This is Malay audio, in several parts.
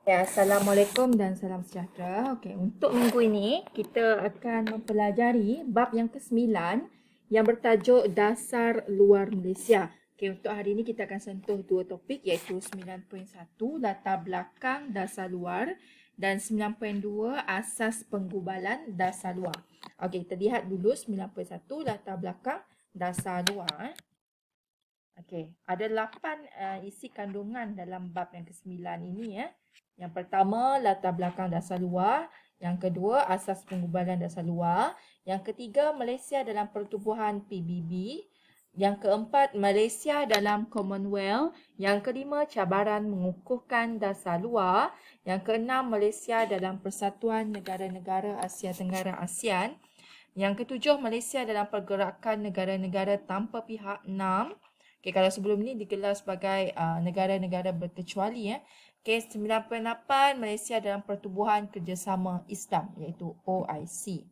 Ya, Assalamualaikum dan salam sejahtera. Okey, untuk minggu ini kita akan mempelajari bab yang ke-9 yang bertajuk Dasar Luar Malaysia. Okey, untuk hari ini kita akan sentuh dua topik iaitu 9.1 Latar Belakang Dasar Luar dan 9.2 Asas Penggubalan Dasar Luar. Okey, kita lihat dulu 9.1 Latar Belakang Dasar Luar. Okey, ada 8 isi kandungan dalam bab yang ke-9 ini ya. Yang pertama, latar belakang dasar luar. Yang kedua, asas penggubalan dasar luar. Yang ketiga, Malaysia dalam pertubuhan PBB. Yang keempat, Malaysia dalam Commonwealth. Yang kelima, cabaran mengukuhkan dasar luar. Yang keenam, Malaysia dalam Persatuan Negara-Negara Asia Tenggara ASEAN. Yang ketujuh, Malaysia dalam pergerakan negara-negara tanpa pihak. 6. Okay, kalau sebelum ni digelar sebagai negara-negara berkecuali ya. Okay, 9.8 Malaysia dalam Pertubuhan Kerjasama Islam iaitu OIC.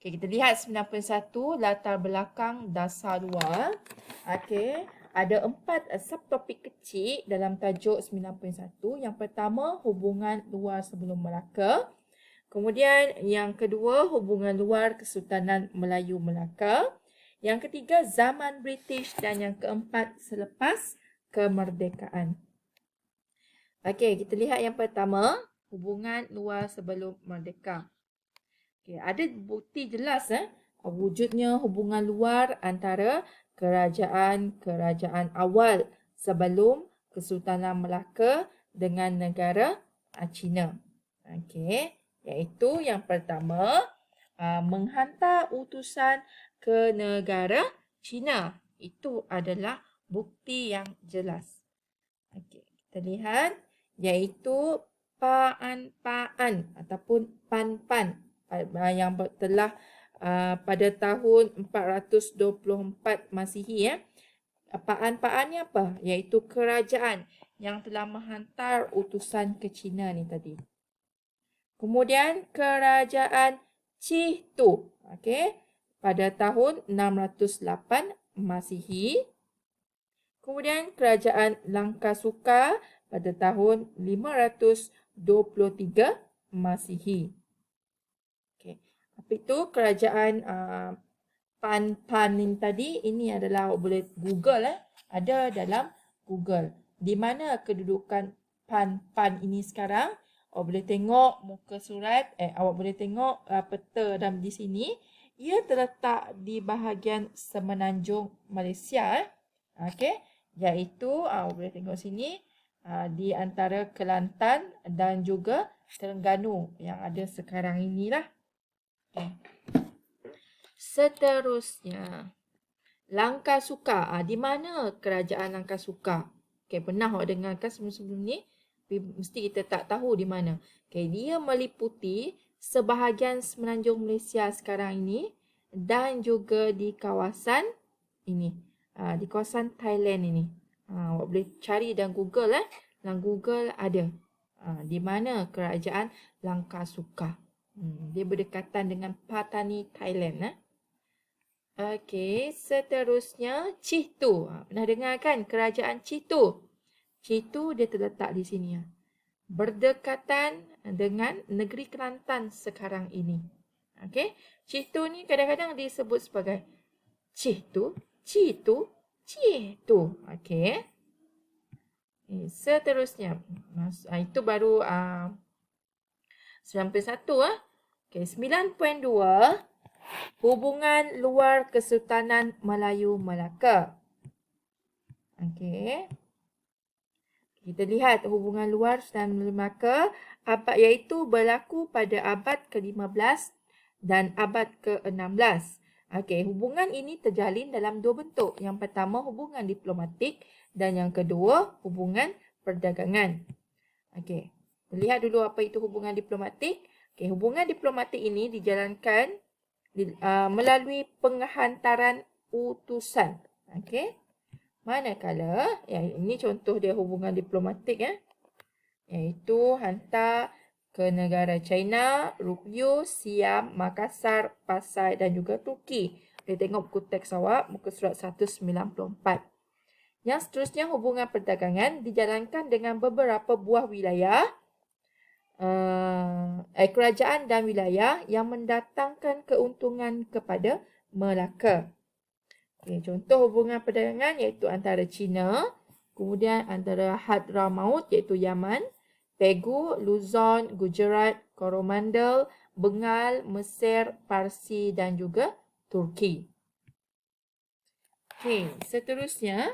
Okay, kita lihat 9.1 latar belakang dasar luar. Okay, ada 4 subtopik kecil dalam tajuk 9.1. Yang pertama, hubungan luar sebelum Melaka. Kemudian yang kedua, hubungan luar Kesultanan Melayu Melaka. Yang ketiga, zaman British dan yang keempat, selepas kemerdekaan. Okey, kita lihat yang pertama, hubungan luar sebelum merdeka. Okey, ada bukti jelas wujudnya hubungan luar antara kerajaan-kerajaan awal sebelum Kesultanan Melaka dengan negara China. Okey, iaitu yang pertama, menghantar utusan ke negara China. Itu adalah bukti yang jelas. Okey, kita lihat iaitu Paan-Paan ataupun Pan-Pan yang telah pada tahun 424 Masihi ya. Paan-Paan ni apa? Iaitu kerajaan yang telah menghantar utusan ke China ni tadi. Kemudian kerajaan Chihtu, okey, pada tahun 608 Masihi. Kemudian kerajaan Langkasuka pada tahun 523 Masihi. Okey, apa itu kerajaan Pan-Pan ini tadi? Ini adalah boleh Google ada dalam Google. Di mana kedudukan Pan-Pan ini sekarang? Awak boleh tengok muka surat, awak boleh tengok peta dalam di sini. Ia terletak di bahagian semenanjung Malaysia. Okey, iaitu awak boleh tengok sini di antara Kelantan dan juga Terengganu yang ada sekarang inilah. Okay. Seterusnya, Langkasuka. Di mana kerajaan Langkasuka? Okay, pernah awak dengarkan sebelum-sebelum ni? Mesti kita tak tahu di mana. Okay, dia meliputi sebahagian semenanjung Malaysia sekarang ini dan juga di kawasan ini. Di kawasan Thailand ini. Awak boleh cari dalam Google dalam Google ada. Di mana kerajaan Langkasuka. Dia berdekatan dengan Patani, Thailand. Okey, seterusnya Chihtu. Pernah dengar kan kerajaan Chihtu? Chihtu dia terletak di sini. Berdekatan dengan negeri Kelantan sekarang ini. Okey, Chihtu ni kadang-kadang disebut sebagai Chihtu, Chihtu, Chihtu. Okey. Seterusnya, itu baru 9.1 Okey, 9.2 hubungan luar Kesultanan Melayu Melaka. Okey. Kita lihat hubungan luar Kesultanan Melayu Melaka iaitu berlaku pada abad ke-15 dan abad ke-16. Okey, hubungan ini terjalin dalam dua bentuk. Yang pertama hubungan diplomatik dan yang kedua hubungan perdagangan. Okey, lihat dulu apa itu hubungan diplomatik. Okey, hubungan diplomatik ini dijalankan melalui penghantaran utusan. Okey. Manakala, ini contoh dia hubungan diplomatik iaitu hantar ke negara China, Rukyu, Siam, Makassar, Pasai dan juga Turki. Boleh tengok buku teks awak, muka surat 194. Yang seterusnya hubungan perdagangan dijalankan dengan beberapa buah wilayah kerajaan dan wilayah yang mendatangkan keuntungan kepada Melaka. Okay, contoh hubungan perdagangan iaitu antara China, kemudian antara Hadramaut iaitu Yaman, Pegu, Luzon, Gujarat, Coromandel, Bengal, Mesir, Parsi dan juga Turki. Okey, seterusnya,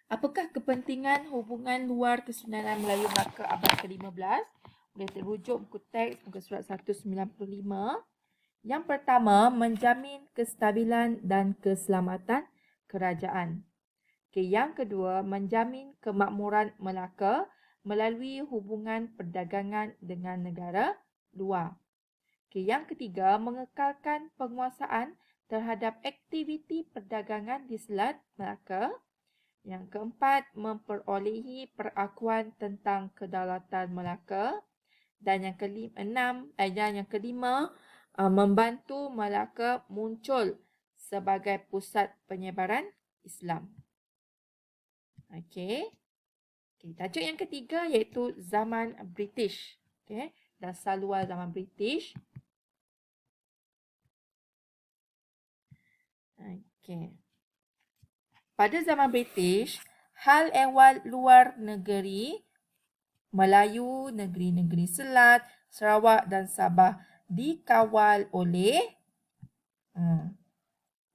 apakah kepentingan hubungan luar Kesultanan Melayu Melaka abad ke-15? Boleh terujuk buku teks muka surat 195. Yang pertama, menjamin kestabilan dan keselamatan kerajaan. Okay, yang kedua, menjamin kemakmuran Melaka melalui hubungan perdagangan dengan negara luar. Okay, yang ketiga, mengekalkan penguasaan terhadap aktiviti perdagangan di Selat Melaka. Yang keempat, memperolehi perakuan tentang kedaulatan Melaka. Dan yang kelima, membantu Melaka muncul sebagai pusat penyebaran Islam. Okey. Tajuk yang ketiga iaitu zaman British. Okey, dasar luar zaman British. Okey. Pada zaman British, hal ehwal luar negeri Melayu, negeri-negeri Selat, Sarawak dan Sabah dikawal oleh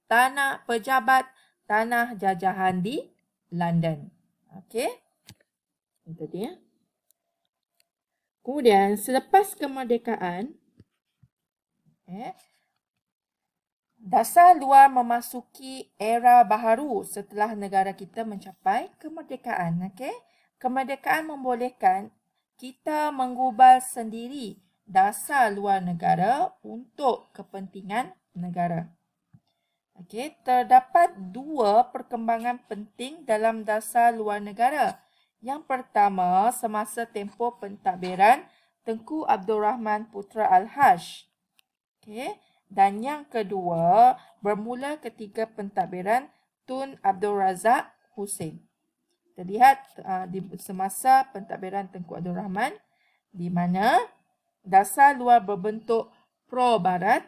tanah pejabat tanah jajahan di London. Okey. Itu dia. Kemudian selepas kemerdekaan, dasar luar memasuki era baharu setelah negara kita mencapai kemerdekaan. Okay? Kemerdekaan membolehkan kita menggubal sendiri dasar luar negara untuk kepentingan negara. Okay? Terdapat dua perkembangan penting dalam dasar luar negara. Yang pertama, semasa tempoh pentadbiran Tengku Abdul Rahman Putra Al-Haj. Okay? Dan yang kedua, bermula ketika pentadbiran Tun Abdul Razak Hussein. Terlihat di semasa pentadbiran Tengku Abdul Rahman, di mana dasar luar berbentuk pro-barat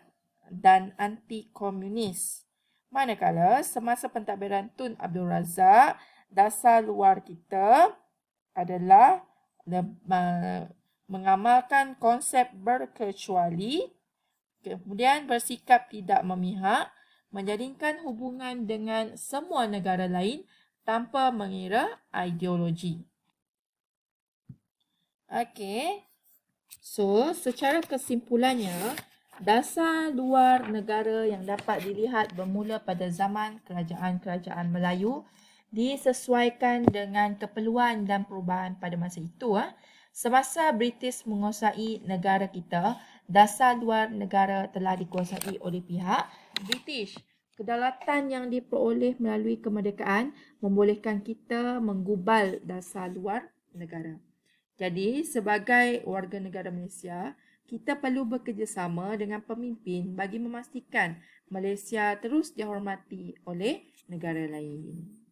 dan anti-komunis. Manakala semasa pentadbiran Tun Abdul Razak, dasar luar kita adalah mengamalkan konsep berkecuali, kemudian bersikap tidak memihak, menjalinkan hubungan dengan semua negara lain tanpa mengira ideologi. Okey. So, secara kesimpulannya, dasar luar negara yang dapat dilihat bermula pada zaman kerajaan-kerajaan Melayu disesuaikan dengan keperluan dan perubahan pada masa itu. Semasa British menguasai negara kita, dasar luar negara telah dikuasai oleh pihak British. Kedaulatan yang diperoleh melalui kemerdekaan membolehkan kita menggubal dasar luar negara. Jadi, sebagai warga negara Malaysia, kita perlu bekerjasama dengan pemimpin bagi memastikan Malaysia terus dihormati oleh negara lain.